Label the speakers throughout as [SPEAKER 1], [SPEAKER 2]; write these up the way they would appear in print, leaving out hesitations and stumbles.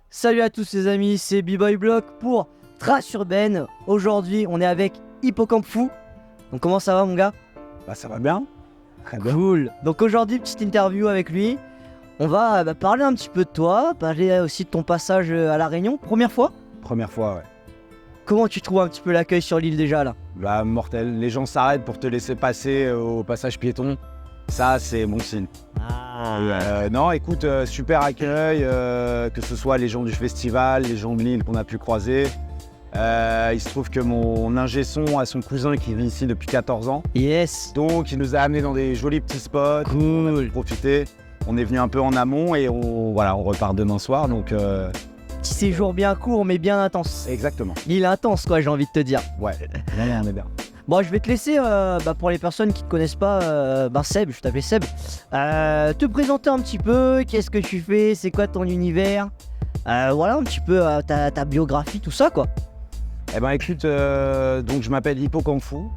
[SPEAKER 1] Salut à tous les amis, c'est B-Boy Block pour Trace Urbaine. Aujourd'hui, on est avec Hippocampe Fou. Donc comment ça va mon gars?
[SPEAKER 2] Bah ça va bien. Très bien.
[SPEAKER 1] Cool. Donc aujourd'hui, petite interview avec lui. On va parler un petit peu de toi, parler aussi de ton passage à La Réunion. Première fois?
[SPEAKER 2] Première fois, ouais.
[SPEAKER 1] Comment tu trouves un petit peu l'accueil sur l'île déjà là?
[SPEAKER 2] Bah mortel. Les gens s'arrêtent pour te laisser passer au passage piéton. Ça, c'est bon signe. Non, écoute, super accueil, que ce soit les gens du festival, les gens de l'île qu'on a pu croiser. Il se trouve que mon ingé son a son cousin qui vit ici depuis 14 ans.
[SPEAKER 1] Yes.
[SPEAKER 2] Donc il nous a amenés dans des jolis petits spots.
[SPEAKER 1] Cool.
[SPEAKER 2] On a pu profiter. On est venu un peu en amont et on repart demain soir. Donc
[SPEAKER 1] Petit séjour bien court mais bien intense.
[SPEAKER 2] exactement.
[SPEAKER 1] L'île intense quoi, j'ai envie de te dire.
[SPEAKER 2] Ouais, non, on est bien.
[SPEAKER 1] Bon, je vais te laisser, pour les personnes qui ne te connaissent pas, Seb, je t'appelle Seb, te présenter un petit peu, qu'est-ce que tu fais, c'est quoi ton univers, voilà un petit peu ta biographie, tout ça quoi.
[SPEAKER 2] Eh ben écoute, donc je m'appelle Hippocampe Fou.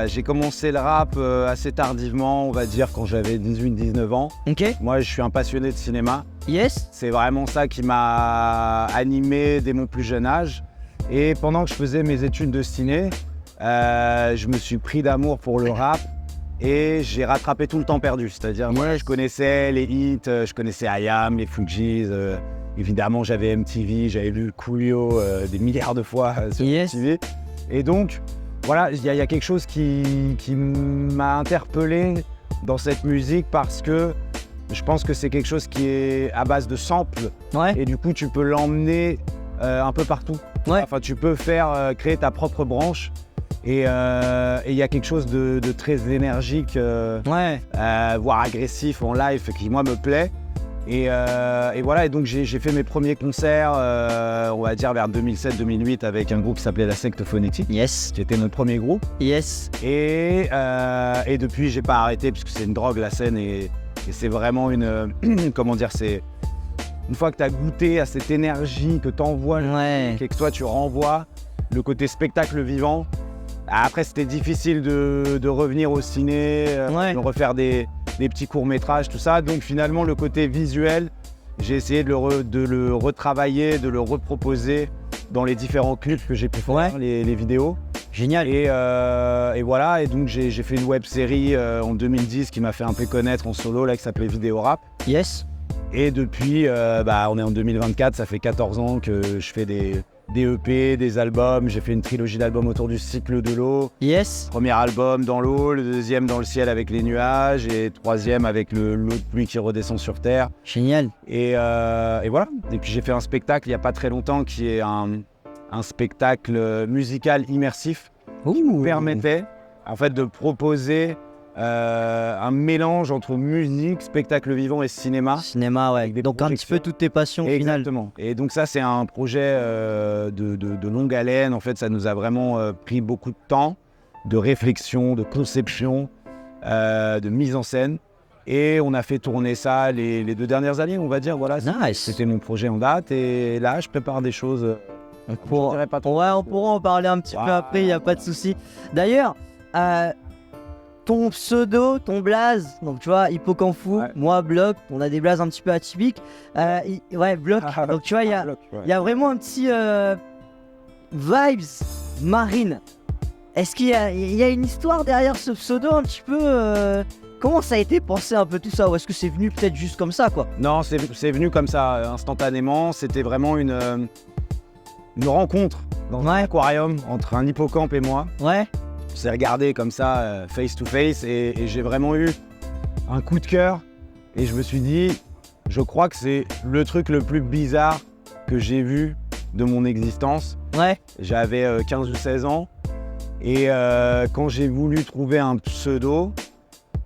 [SPEAKER 2] J'ai commencé le rap assez tardivement, on va dire quand j'avais 18-19 ans.
[SPEAKER 1] Ok.
[SPEAKER 2] Moi je suis un passionné de cinéma.
[SPEAKER 1] Yes.
[SPEAKER 2] C'est vraiment ça qui m'a animé dès mon plus jeune âge. Et pendant que je faisais mes études de ciné, je me suis pris d'amour pour le rap et j'ai rattrapé tout le temps perdu. C'est-à-dire moi je connaissais les hits, je connaissais IAM, les Fujis. Évidemment, j'avais MTV, j'avais vu Coolio des milliards de fois sur MTV. Et donc, voilà, il y a quelque chose qui m'a interpellé dans cette musique parce que je pense que c'est quelque chose qui est à base de samples.
[SPEAKER 1] Ouais.
[SPEAKER 2] Et du coup, tu peux l'emmener un peu partout.
[SPEAKER 1] Ouais.
[SPEAKER 2] Enfin, tu peux créer ta propre branche. Et il y a quelque chose de très énergique, voire agressif en live qui, moi, me plaît. Et voilà, et donc j'ai fait mes premiers concerts, on va dire vers 2007-2008 avec un groupe qui s'appelait La Secte Phonétique.
[SPEAKER 1] Yes.
[SPEAKER 2] Qui était notre premier groupe.
[SPEAKER 1] Yes.
[SPEAKER 2] Et depuis, j'ai pas arrêté puisque c'est une drogue la scène et c'est vraiment une comment dire, c'est une fois que tu as goûté à cette énergie que t'envoies et que toi tu renvoies, le côté spectacle vivant. Après, c'était difficile de revenir au ciné, de refaire des petits courts-métrages, tout ça. Donc finalement, le côté visuel, j'ai essayé de le retravailler, de le reproposer dans les différents clips que j'ai pu faire, les vidéos.
[SPEAKER 1] Génial.
[SPEAKER 2] Et voilà, et donc j'ai fait une web-série en 2010 qui m'a fait un peu connaître en solo, là, qui s'appelait Vidéo Rap.
[SPEAKER 1] Yes.
[SPEAKER 2] Et depuis, on est en 2024, ça fait 14 ans que je fais des EP, des albums. J'ai fait une trilogie d'albums autour du cycle de l'eau.
[SPEAKER 1] Yes.
[SPEAKER 2] Premier album dans l'eau, le deuxième dans le ciel avec les nuages et troisième avec l'eau de pluie qui redescend sur terre.
[SPEAKER 1] Génial.
[SPEAKER 2] Et voilà. Et puis j'ai fait un spectacle il n'y a pas très longtemps qui est un spectacle musical immersif qui me permettait en fait de proposer un mélange entre musique, spectacle vivant et cinéma.
[SPEAKER 1] Cinéma, ouais. Donc un petit peu toutes tes passions au final.
[SPEAKER 2] Exactement. Et donc ça, c'est un projet de longue haleine. En fait, ça nous a vraiment pris beaucoup de temps, de réflexion, de conception, de mise en scène. Et on a fait tourner ça les 2 dernières années, on va dire. Voilà,
[SPEAKER 1] nice.
[SPEAKER 2] C'était mon projet en date. Et là, je prépare des choses.
[SPEAKER 1] On pourra en parler un petit peu après, il n'y a pas de souci. D'ailleurs, ton pseudo, ton blaze, donc tu vois, Hippocampe Fou, moi Block, on a des blazes un petit peu atypiques. Block, donc tu vois, il y a vraiment un petit vibes marine. Est-ce qu'il y a une histoire derrière ce pseudo un petit peu comment ça a été pensé un peu tout ça? Ou est-ce que c'est venu peut-être juste comme ça quoi?
[SPEAKER 2] Non, c'est venu comme ça, instantanément. C'était vraiment une rencontre dans un aquarium entre un hippocampe et moi.
[SPEAKER 1] Ouais.
[SPEAKER 2] On s'est regardé comme ça, face to face, et j'ai vraiment eu un coup de cœur. Et je me suis dit, je crois que c'est le truc le plus bizarre que j'ai vu de mon existence.
[SPEAKER 1] Ouais.
[SPEAKER 2] J'avais 15 ou 16 ans. Et quand j'ai voulu trouver un pseudo,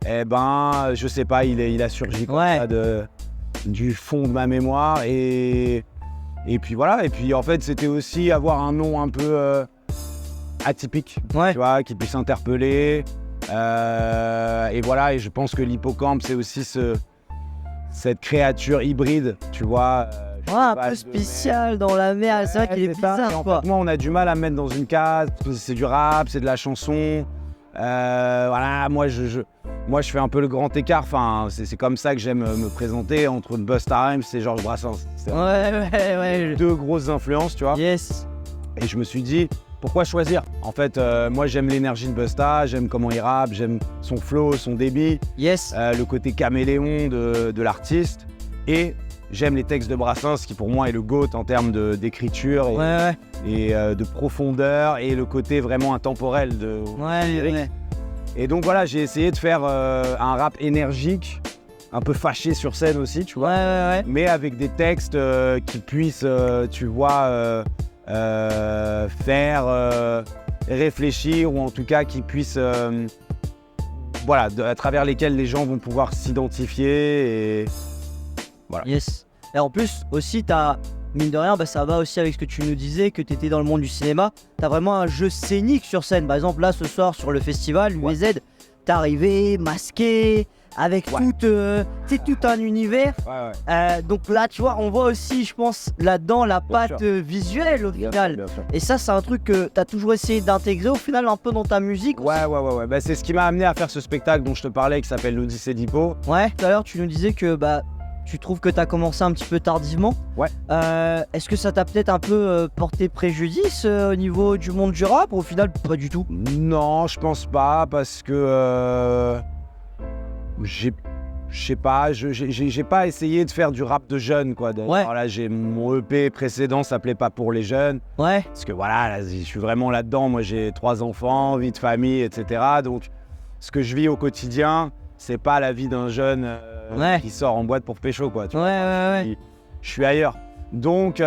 [SPEAKER 2] je sais pas, il a surgi comme ça du fond de ma mémoire. Et puis voilà. Et puis en fait, c'était aussi avoir un nom un peu atypique, tu vois, qui puisse interpeller. Et voilà, et je pense que l'hippocampe, c'est aussi cette créature hybride, tu vois.
[SPEAKER 1] un
[SPEAKER 2] Vache
[SPEAKER 1] peu
[SPEAKER 2] de
[SPEAKER 1] spécial dans la mer. C'est vrai qu'il est
[SPEAKER 2] c'est ça. Et
[SPEAKER 1] bizarre,
[SPEAKER 2] en
[SPEAKER 1] quoi.
[SPEAKER 2] fait, moi, on a du mal à me mettre dans une case, parce que c'est du rap, c'est de la chanson. Voilà, moi je fais un peu le grand écart. Enfin, c'est comme ça que j'aime me présenter entre Busta Rhymes et Georges Brassens. C'est
[SPEAKER 1] Ouais.
[SPEAKER 2] deux grosses influences, tu vois.
[SPEAKER 1] Yes.
[SPEAKER 2] Et je me suis dit, pourquoi choisir? En fait, moi j'aime l'énergie de Busta, j'aime comment il rappe, j'aime son flow, son débit,
[SPEAKER 1] Yes.
[SPEAKER 2] le côté caméléon de l'artiste. Et j'aime les textes de Brassens, qui pour moi est le GOAT en termes d'écriture
[SPEAKER 1] Ouais.
[SPEAKER 2] et de profondeur, et le côté vraiment intemporel de lyrique.
[SPEAKER 1] Ouais.
[SPEAKER 2] Et donc voilà, j'ai essayé de faire un rap énergique, un peu fâché sur scène aussi, tu vois,
[SPEAKER 1] Ouais.
[SPEAKER 2] mais avec des textes qui puissent, tu vois, faire réfléchir, ou en tout cas qui puissent, voilà, à travers lesquels les gens vont pouvoir s'identifier. Et voilà.
[SPEAKER 1] Yes. Et en plus, aussi, t'as, mine de rien, ça va aussi avec ce que tu nous disais, que t'étais dans le monde du cinéma. T'as vraiment un jeu scénique sur scène. Par exemple, là, ce soir, sur le festival, l'UZ, t'es arrivé masqué, avec tout un univers. Donc là, tu vois, on voit aussi, je pense, là-dedans, la patte visuelle, au final.
[SPEAKER 2] Bien sûr.
[SPEAKER 1] Et ça, c'est un truc que t'as toujours essayé d'intégrer, au final, un peu dans ta musique.
[SPEAKER 2] Ouais. Bah, c'est ce qui m'a amené à faire ce spectacle dont je te parlais, qui s'appelle l'Odyssée d'Hippo.
[SPEAKER 1] Ouais, tout à l'heure, tu nous disais que tu trouves que t'as commencé un petit peu tardivement.
[SPEAKER 2] Ouais.
[SPEAKER 1] Est-ce que ça t'a peut-être un peu porté préjudice au niveau du monde du rap, ou au final, pas du tout?
[SPEAKER 2] Non, je pense pas, parce que je sais pas, j'ai pas essayé de faire du rap de jeunes, quoi.
[SPEAKER 1] Ouais.
[SPEAKER 2] Alors là, mon EP précédent s'appelait Pas pour les jeunes,
[SPEAKER 1] Ouais.
[SPEAKER 2] parce que voilà, là, je suis vraiment là-dedans. Moi, j'ai 3 enfants, vie de famille, etc. Donc, ce que je vis au quotidien, c'est pas la vie d'un jeune qui sort en boîte pour pécho, quoi. Tu vois.
[SPEAKER 1] Ouais.
[SPEAKER 2] Je suis ailleurs. Donc,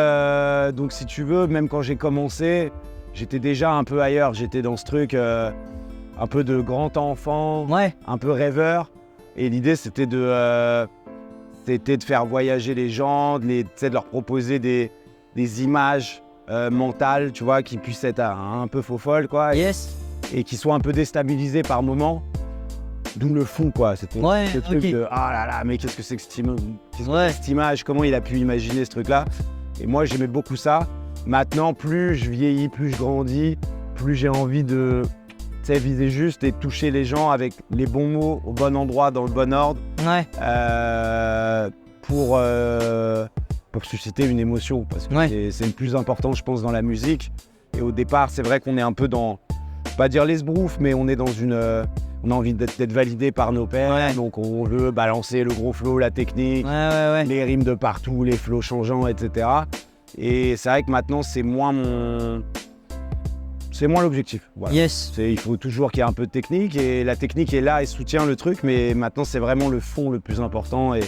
[SPEAKER 2] si tu veux, même quand j'ai commencé, j'étais déjà un peu ailleurs. J'étais dans ce truc un peu de grand enfant, un peu rêveur. Et l'idée, c'était de faire voyager les gens, de leur proposer des images mentales, tu vois, qui puissent être un peu faux-folles, quoi.
[SPEAKER 1] Yes.
[SPEAKER 2] Et qui soient un peu déstabilisées par moments. D'où le fond, quoi. C'était ce truc de « Ah là là, mais qu'est-ce que c'est que cette image? Comment il a pu imaginer ce truc-là ?» Et moi, j'aimais beaucoup ça. Maintenant, plus je vieillis, plus je grandis, plus j'ai envie de viser juste et toucher les gens avec les bons mots, au bon endroit, dans le bon ordre, pour susciter une émotion. Parce que c'est le plus important, je pense, dans la musique. Et au départ, c'est vrai qu'on est un peu dans, pas dire l'esbrouf, mais on est dans on a envie d'être validé par nos pairs, donc on veut balancer le gros flow, la technique, les rimes de partout, les flows changeants, etc. Et c'est vrai que maintenant, c'est moins l'objectif. Voilà.
[SPEAKER 1] Yes.
[SPEAKER 2] Il faut toujours qu'il y ait un peu de technique, et la technique est là et soutient le truc, mais maintenant, c'est vraiment le fond le plus important et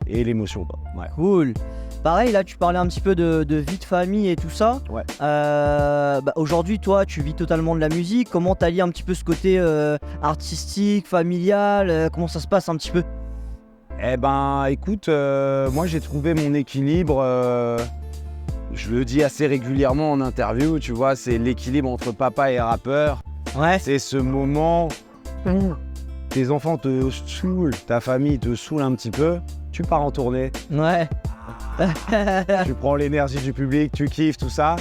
[SPEAKER 2] l'émotion, quoi. Ouais.
[SPEAKER 1] Cool. Pareil, là, tu parlais un petit peu de vie de famille et tout ça.
[SPEAKER 2] Ouais.
[SPEAKER 1] Aujourd'hui, toi, tu vis totalement de la musique. Comment t'allies un petit peu ce côté artistique, familial? Comment ça se passe un petit peu?
[SPEAKER 2] Eh ben, écoute, moi, j'ai trouvé mon équilibre. Je le dis assez régulièrement en interview, tu vois, c'est l'équilibre entre papa et rappeur.
[SPEAKER 1] Ouais.
[SPEAKER 2] C'est ce moment où tes enfants te saoulent, ta famille te saoule un petit peu, tu pars en tournée.
[SPEAKER 1] Ouais.
[SPEAKER 2] Tu prends l'énergie du public, tu kiffes, tout ça.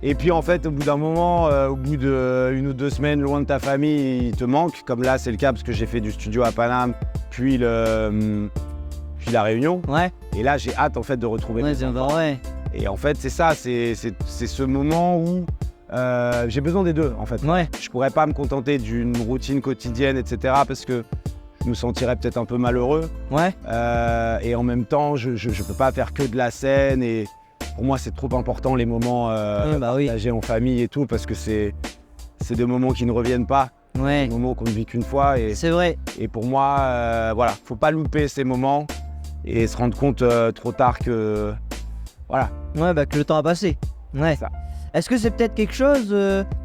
[SPEAKER 2] Et puis en fait, au bout d'un moment, au bout d'1 ou 2 semaines loin de ta famille, il te manque. Comme là, c'est le cas parce que j'ai fait du studio à Paname, puis la Réunion.
[SPEAKER 1] Ouais.
[SPEAKER 2] Et là, j'ai hâte en fait de retrouver mes enfants. Et en fait, c'est ça, c'est ce moment où j'ai besoin des deux, en fait.
[SPEAKER 1] Ouais.
[SPEAKER 2] Je pourrais pas me contenter d'une routine quotidienne, etc. parce que je me sentirais peut-être un peu malheureux.
[SPEAKER 1] Ouais.
[SPEAKER 2] Et en même temps, je peux pas faire que de la scène. Et pour moi, c'est trop important les moments partagés en famille et tout, parce que c'est des moments qui ne reviennent pas.
[SPEAKER 1] Ouais.
[SPEAKER 2] Des moments qu'on ne vit qu'une fois.
[SPEAKER 1] C'est vrai.
[SPEAKER 2] Et pour moi, voilà, faut pas louper ces moments et se rendre compte trop tard que voilà.
[SPEAKER 1] Ouais, que le temps a passé. Ouais.
[SPEAKER 2] Ça.
[SPEAKER 1] Est-ce que c'est peut-être quelque chose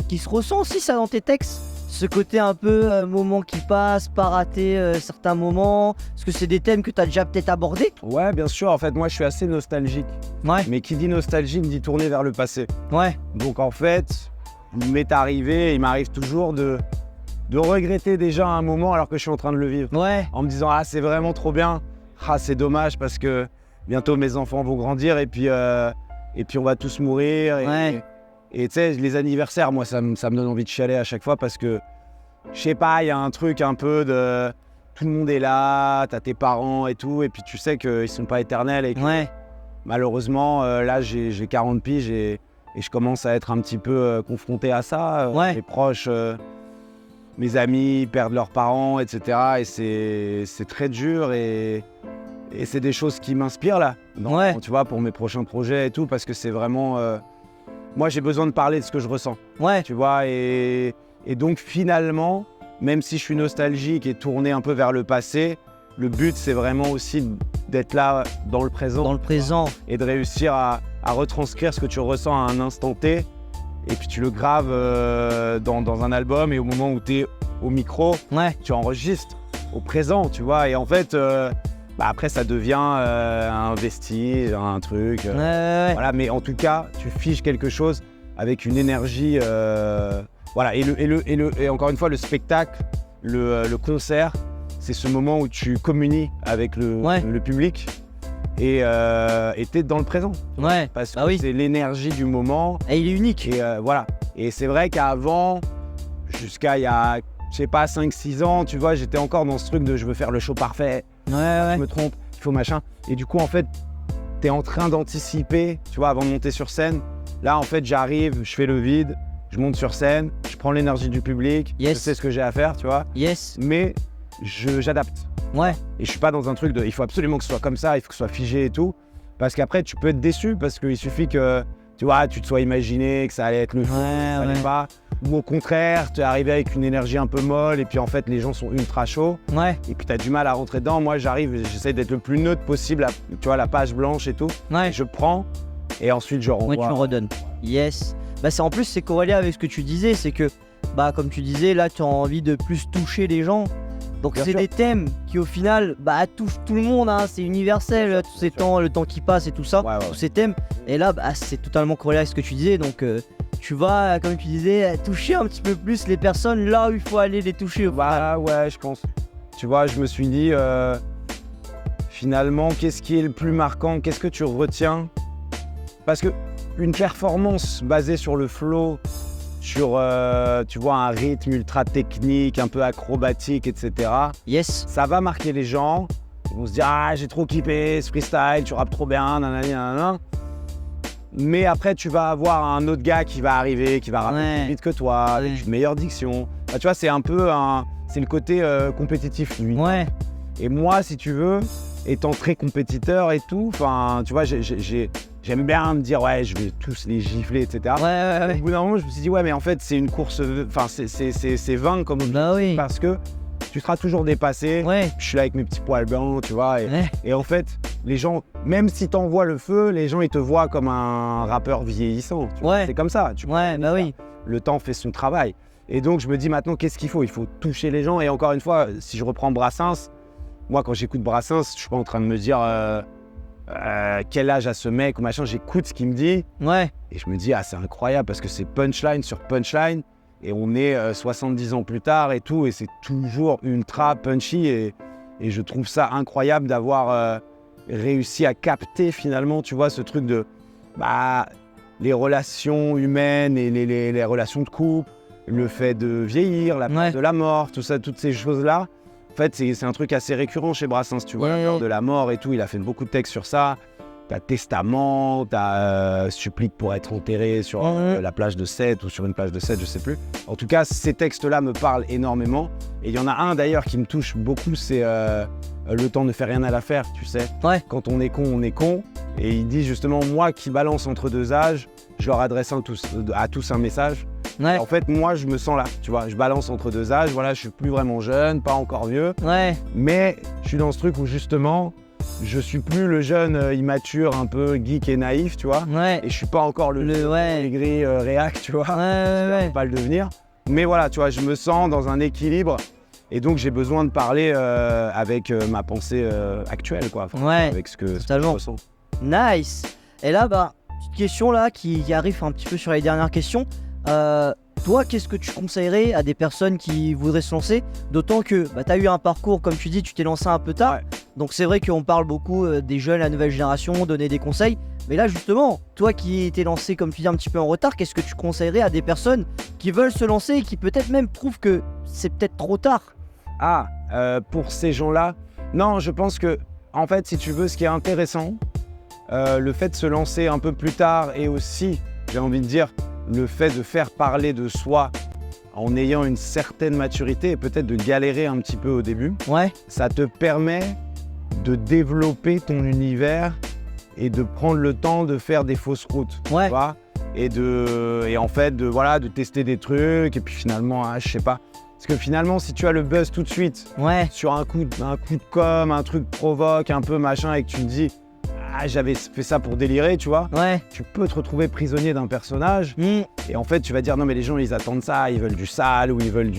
[SPEAKER 1] qui se ressent aussi, ça, dans tes textes? Ce côté un peu moment qui passe, pas rater certains moments? Est-ce que c'est des thèmes que tu as déjà peut-être abordés?
[SPEAKER 2] Ouais, bien sûr. En fait, moi, je suis assez nostalgique.
[SPEAKER 1] Ouais.
[SPEAKER 2] Mais qui dit nostalgique dit tourner vers le passé.
[SPEAKER 1] Ouais.
[SPEAKER 2] Donc, en fait, il m'arrive toujours de regretter déjà un moment alors que je suis en train de le vivre.
[SPEAKER 1] Ouais.
[SPEAKER 2] En me disant, ah, c'est vraiment trop bien. Ah, c'est dommage parce que bientôt mes enfants vont grandir et puis on va tous mourir. Et tu sais, les anniversaires, moi, ça me donne envie de chialer à chaque fois parce que, je sais pas, il y a un truc un peu de... Tout le monde est là, t'as tes parents et tout, et puis tu sais qu'ils sont pas éternels. Et que, malheureusement, là, j'ai 40 piges et je commence à être un petit peu confronté à ça. Mes proches, mes amis perdent leurs parents, etc. Et c'est très dur et c'est des choses qui m'inspirent là, tu vois, pour mes prochains projets et tout, parce que c'est vraiment... moi, j'ai besoin de parler de ce que je ressens, tu vois, et donc finalement, même si je suis nostalgique et tourné un peu vers le passé, le but, c'est vraiment aussi d'être là dans le présent.
[SPEAKER 1] Dans le présent.
[SPEAKER 2] Et de réussir à retranscrire ce que tu ressens à un instant T. Et puis tu le graves dans un album et au moment où tu es au micro, tu enregistres au présent, tu vois. Et en fait, après, ça devient un vestige, un truc. Voilà, mais en tout cas, tu figes quelque chose avec une énergie... voilà, et encore une fois, le spectacle, le concert, c'est ce moment où tu communies avec le public et t'es dans le présent. Parce que c'est l'énergie du moment.
[SPEAKER 1] Et il est unique.
[SPEAKER 2] Et voilà. Et c'est vrai qu'avant, jusqu'à il y a, je sais pas, 5-6 ans, tu vois, j'étais encore dans ce truc de je veux faire le show parfait. Je me trompe, il faut machin. Et du coup, en fait, t'es en train d'anticiper, tu vois, avant de monter sur scène. Là, en fait, j'arrive, je fais le vide. Je monte sur scène, je prends l'énergie du public, je sais ce que j'ai à faire, tu vois. Mais j'adapte. Et je suis pas dans un truc de il faut absolument que ce soit comme ça, il faut que ce soit figé et tout. Parce qu'après, tu peux être déçu parce qu'il suffit que tu vois, tu te sois imaginé que ça allait être le fou, ça allait pas. Ou au contraire, tu es arrivé avec une énergie un peu molle et puis en fait, les gens sont ultra chauds. Et puis tu as du mal à rentrer dedans. Moi, j'arrive, j'essaie d'être le plus neutre possible, tu vois, la page blanche et tout. Je prends et ensuite je renvoie.
[SPEAKER 1] Tu redonnes. En plus, c'est corrélé avec ce que tu disais, c'est que, comme tu disais, là, tu as envie de plus toucher les gens. Donc, c'est des thèmes qui, au final, touchent tout le monde, hein, c'est universel, tous ces temps, le temps qui passe et tout ça, tous ces thèmes. Et là, c'est totalement corrélé avec ce que tu disais, donc tu vas, comme tu disais, toucher un petit peu plus les personnes là où il faut aller les toucher.
[SPEAKER 2] Je pense. Tu vois, je me suis dit, finalement, qu'est-ce qui est le plus marquant? Qu'est-ce que tu retiens? Parce que une performance basée sur le flow, sur tu vois, un rythme ultra technique, un peu acrobatique, etc. Ça va marquer les gens. Ils vont se dire j'ai trop kiffé ce freestyle, tu rappes trop bien, nanani, nanana. Mais après, tu vas avoir un autre gars qui va arriver, qui va rapper plus vite que toi, avec une meilleure diction. Tu vois, c'est un peu c'est le côté compétitif, lui. Et moi, si tu veux, étant très compétiteur et tout, enfin, tu vois, j'aime bien me dire je vais tous les gifler, etc. Au bout d'un moment, je me suis dit mais en fait c'est une course, enfin c'est vain comme objectif parce que tu seras toujours dépassé. Je suis là avec mes petits poils blancs, tu vois, et en fait les gens, même si t'envoies le feu, les gens ils te voient comme un rappeur vieillissant. C'est comme ça. Le temps fait son travail. Et donc je me dis maintenant qu'est-ce qu'il faut? Il faut toucher les gens. Et encore une fois, si je reprends Brassens, moi quand j'écoute Brassens, je suis pas en train de me dire quel âge a ce mec ou machin, j'écoute ce qu'il me dit et je me dis c'est incroyable parce que c'est punchline sur punchline et on est 70 ans plus tard et tout et c'est toujours ultra punchy et je trouve ça incroyable d'avoir réussi à capter finalement, tu vois, ce truc de les relations humaines et les relations de couple, le fait de vieillir, la peur de la mort, tout ça, toutes ces choses-là. En fait, c'est un truc assez récurrent chez Brassens, tu vois, la peur de la mort et tout. Il a fait beaucoup de textes sur ça. T'as testament, t'as supplique pour être enterré sur la plage de Sète ou sur une plage de Sète, je sais plus. En tout cas, ces textes-là me parlent énormément. Et il y en a un d'ailleurs qui me touche beaucoup, c'est le temps ne fait rien à l'affaire, tu sais. Quand on est con, on est con. Et il dit justement, moi qui balance entre deux âges, je leur adresse à tous un message. En fait, moi, je me sens là, tu vois, je balance entre deux âges, voilà, je suis plus vraiment jeune, pas encore vieux, mais je suis dans ce truc où justement, je suis plus le jeune immature, un peu geek et naïf, tu vois, et je suis pas encore le aigri réac, tu vois, je peux pas le devenir, mais voilà, tu vois, je me sens dans un équilibre, et donc j'ai besoin de parler avec ma pensée actuelle, quoi, avec ce que je ressens.
[SPEAKER 1] Nice. Et là, petite question là qui arrive un petit peu sur les dernières questions. Toi, qu'est-ce que tu conseillerais à des personnes qui voudraient se lancer? D'autant que tu as eu un parcours, comme tu dis, tu t'es lancé un peu tard. Donc c'est vrai qu'on parle beaucoup des jeunes, la nouvelle génération, donner des conseils. Mais là justement, toi qui t'es lancé comme tu dis un petit peu en retard, qu'est-ce que tu conseillerais à des personnes qui veulent se lancer et qui peut-être même trouvent que c'est peut-être trop tard?
[SPEAKER 2] Pour ces gens-là, non, je pense que, en fait, si tu veux, ce qui est intéressant, le fait de se lancer un peu plus tard et aussi, j'ai envie de dire, le fait de faire parler de soi en ayant une certaine maturité et peut-être de galérer un petit peu au début, ça te permet de développer ton univers et de prendre le temps de faire des fausses routes, tu vois, et en fait de tester des trucs et puis finalement, je sais pas. Parce que finalement, si tu as le buzz tout de suite sur un coup de com', un truc provoque, un peu machin, et que tu te dis j'avais fait ça pour délirer, tu vois, tu peux te retrouver prisonnier d'un personnage et en fait tu vas dire non mais les gens ils attendent ça, ils veulent du sale ou ils veulent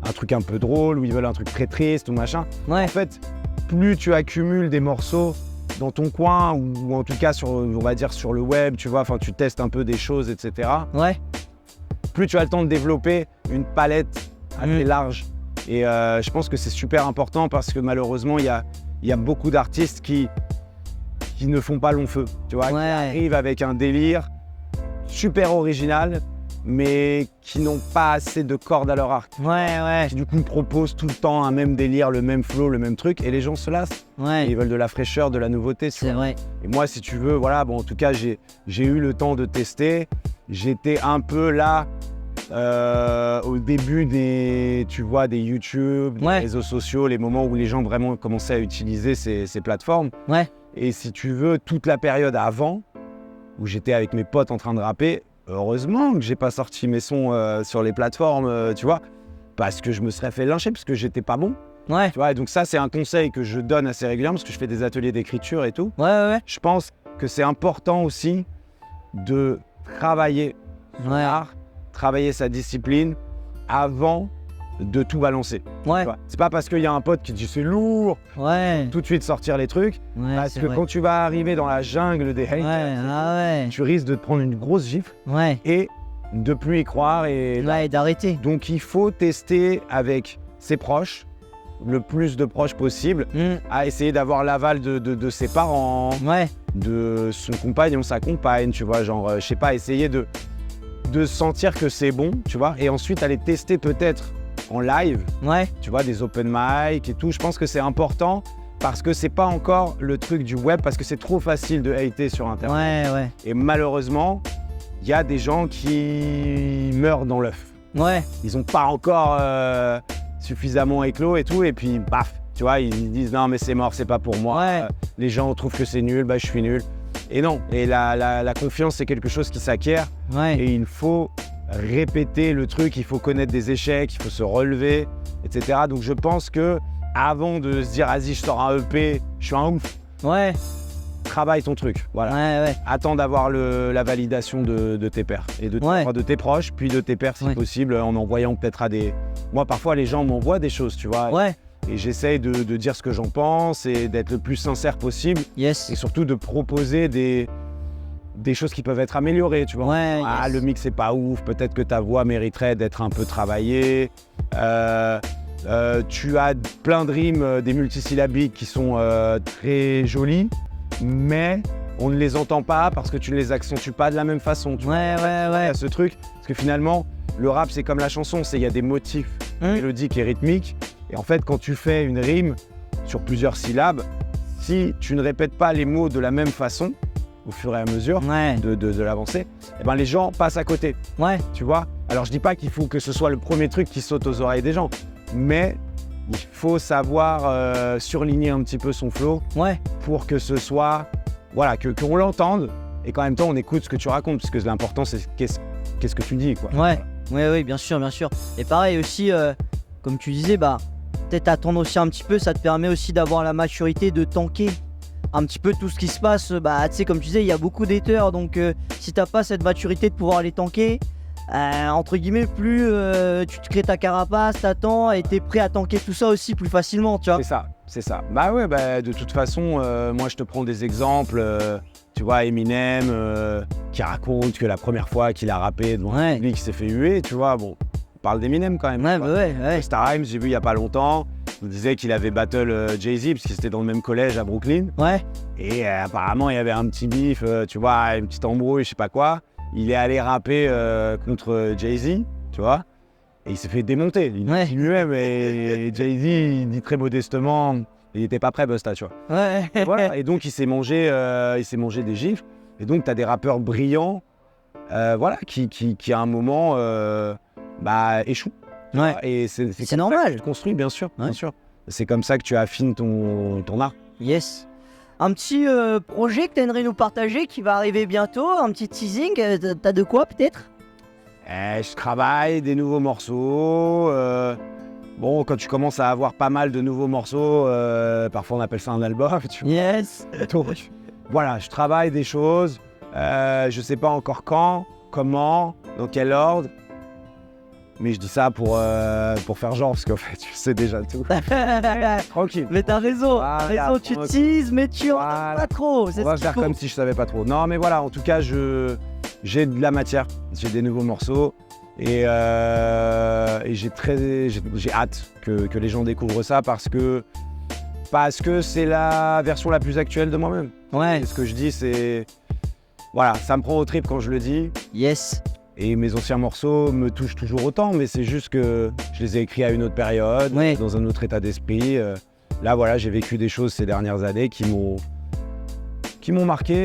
[SPEAKER 2] un truc un peu drôle ou ils veulent un truc très triste ou machin. En fait, plus tu accumules des morceaux dans ton coin ou en tout cas on va dire sur le web, tu vois, enfin tu testes un peu des choses, etc. Plus tu as le temps de développer une palette assez large. Et je pense que c'est super important parce que malheureusement, il y a beaucoup d'artistes qui ne font pas long feu, tu vois, qui arrivent avec un délire super original, mais qui n'ont pas assez de cordes à leur arc. Qui du coup proposent tout le temps un même délire, le même flow, le même truc, et les gens se lassent. Et ils veulent de la fraîcheur, de la nouveauté.
[SPEAKER 1] C'est vrai.
[SPEAKER 2] Et moi, si tu veux, voilà, bon, en tout cas, j'ai eu le temps de tester. J'étais un peu là au début des YouTube, des réseaux sociaux, les moments où les gens vraiment commençaient à utiliser ces plateformes. Et si tu veux, toute la période avant, où j'étais avec mes potes en train de rapper, heureusement que j'ai pas sorti mes sons sur les plateformes, tu vois, parce que je me serais fait lyncher, parce que j'étais pas bon. Tu vois, et donc ça, c'est un conseil que je donne assez régulièrement, parce que je fais des ateliers d'écriture et tout. Je pense que c'est important aussi de travailler l'art, travailler sa discipline avant de tout balancer. C'est pas parce qu'il y a un pote qui dit c'est lourd, tout de suite sortir les trucs, parce que quand tu vas arriver dans la jungle des haters, tu risques de te prendre une grosse gifle et de plus y croire et
[SPEAKER 1] d'arrêter.
[SPEAKER 2] Donc il faut tester avec ses proches, le plus de proches possible, à essayer d'avoir l'aval de ses parents, de son compagnon, sa compagne, tu vois, genre, je sais pas, essayer de sentir que c'est bon, tu vois, et ensuite aller tester peut-être en live, tu vois, des open mic et tout. Je pense que c'est important parce que c'est pas encore le truc du web, parce que c'est trop facile de hater sur Internet. Et malheureusement, il y a des gens qui meurent dans l'œuf. Ils ont pas encore suffisamment éclos et tout, et puis baf, tu vois, ils disent non mais c'est mort, c'est pas pour moi. Les gens trouvent que c'est nul, je suis nul. Et non, et la confiance c'est quelque chose qui s'acquiert et il faut répéter le truc, il faut connaître des échecs, il faut se relever, etc. Donc je pense que avant de se dire vas-y je sors un EP, je suis un ouf, travaille ton truc, voilà. Attends d'avoir la validation de tes pairs et de tes proches, puis de tes pairs si possible, en envoyant peut-être à des... Moi parfois les gens m'envoient des choses, tu vois. Et j'essaye de dire ce que j'en pense et d'être le plus sincère possible. Et surtout de proposer des choses qui peuvent être améliorées, tu vois. Le mix c'est pas ouf, peut-être que ta voix mériterait d'être un peu travaillée. Tu as plein de rimes, des multisyllabiques qui sont très jolies, mais on ne les entend pas parce que tu ne les accentues pas de la même façon. Tu vois. Il y a ce truc, parce que finalement, le rap c'est comme la chanson, il y a des motifs mélodiques et rythmiques. Et en fait, quand tu fais une rime sur plusieurs syllabes, si tu ne répètes pas les mots de la même façon, au fur et à mesure de l'avancée, eh ben les gens passent à côté. Tu vois. Alors je dis pas qu'il faut que ce soit le premier truc qui saute aux oreilles des gens, mais il faut savoir surligner un petit peu son flow pour que ce soit, voilà, qu'on l'entende et qu'en même temps on écoute ce que tu racontes, parce que l'important c'est qu'est-ce que tu dis, quoi.
[SPEAKER 1] Oui, bien sûr. Et pareil aussi, comme tu disais, peut-être attendre aussi un petit peu, ça te permet aussi d'avoir la maturité de tanker un petit peu tout ce qui se passe. Tu sais, comme tu disais, il y a beaucoup d'haters, donc si t'as pas cette maturité de pouvoir les tanker, entre guillemets, plus tu te crées ta carapace, t'attends et t'es prêt à tanker tout ça aussi plus facilement, tu vois.
[SPEAKER 2] C'est ça. De toute façon, moi je te prends des exemples, tu vois, Eminem qui raconte que la première fois qu'il a rappé devant un public, il s'est fait huer, tu vois, bon. On parle d'Eminem quand même. Star Rhymes, j'ai vu il y a pas longtemps. Il disait qu'il avait battle Jay-Z parce qu'ils étaient dans le même collège à Brooklyn.
[SPEAKER 1] Ouais.
[SPEAKER 2] Et apparemment, il y avait un petit bif, tu vois, une petite embrouille, je sais pas quoi. Il est allé rapper contre Jay-Z, tu vois. Et il s'est fait démonter. Il continuait, mais Jay-Z, il dit très modestement, il n'était pas prêt, Busta, tu vois.
[SPEAKER 1] Ouais.
[SPEAKER 2] Voilà. Et donc, il s'est mangé des gifles. Et donc, tu as des rappeurs brillants, voilà, qui à un moment, échouent.
[SPEAKER 1] Ouais.
[SPEAKER 2] Et
[SPEAKER 1] C'est normal.
[SPEAKER 2] Tu construis, bien sûr,
[SPEAKER 1] Ouais.
[SPEAKER 2] bien sûr. C'est comme ça que tu affines ton art.
[SPEAKER 1] Yes. Un petit projet que tu aimerais nous partager qui va arriver bientôt, un petit teasing, t'as de quoi peut-être?
[SPEAKER 2] Je travaille des nouveaux morceaux. Bon, quand tu commences à avoir pas mal de nouveaux morceaux, parfois on appelle ça un album. Tu vois.
[SPEAKER 1] Yes.
[SPEAKER 2] Donc, voilà, je travaille des choses. Je sais pas encore quand, comment, dans quel ordre. Mais je dis ça pour faire genre, parce qu'en fait, tu sais déjà tout. Tranquille.
[SPEAKER 1] Mais t'as raison,
[SPEAKER 2] Voilà,
[SPEAKER 1] tu
[SPEAKER 2] tranquille.
[SPEAKER 1] teases, mais tu en
[SPEAKER 2] Voilà.
[SPEAKER 1] as pas trop. C'est
[SPEAKER 2] On va
[SPEAKER 1] ce qu'il
[SPEAKER 2] faire
[SPEAKER 1] faut.
[SPEAKER 2] comme si je savais pas trop. Non, mais voilà, en tout cas, j'ai de la matière, j'ai des nouveaux morceaux et j'ai hâte que les gens découvrent ça parce que c'est la version la plus actuelle de moi-même.
[SPEAKER 1] Ouais.
[SPEAKER 2] Et ce que je dis, c'est voilà, ça me prend au trip quand je le dis.
[SPEAKER 1] Yes.
[SPEAKER 2] Et mes anciens morceaux me touchent toujours autant, mais c'est juste que je les ai écrits à une autre période,
[SPEAKER 1] Ouais.
[SPEAKER 2] dans un autre état d'esprit. Là, voilà, j'ai vécu des choses ces dernières années qui m'ont marqué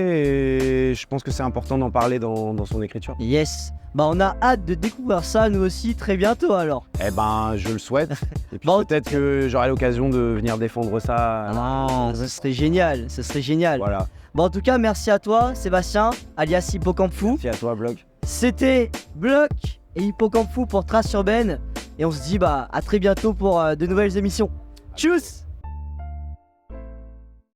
[SPEAKER 2] et je pense que c'est important d'en parler dans son écriture.
[SPEAKER 1] Yes. Bah on a hâte de découvrir ça nous aussi très bientôt alors.
[SPEAKER 2] Eh ben, je le souhaite. Et puis
[SPEAKER 1] Bon,
[SPEAKER 2] peut-être que j'aurai l'occasion de venir défendre ça.
[SPEAKER 1] Ah, ce serait génial, ce serait génial.
[SPEAKER 2] Voilà.
[SPEAKER 1] Bon en tout cas merci à toi Sébastien, alias Hippocampe-Fou.
[SPEAKER 2] Merci à toi, Bloc.
[SPEAKER 1] C'était Bloc et Hippocampe-Fou pour Trace Urbaine. Et on se dit à très bientôt pour de nouvelles émissions. Tchuss.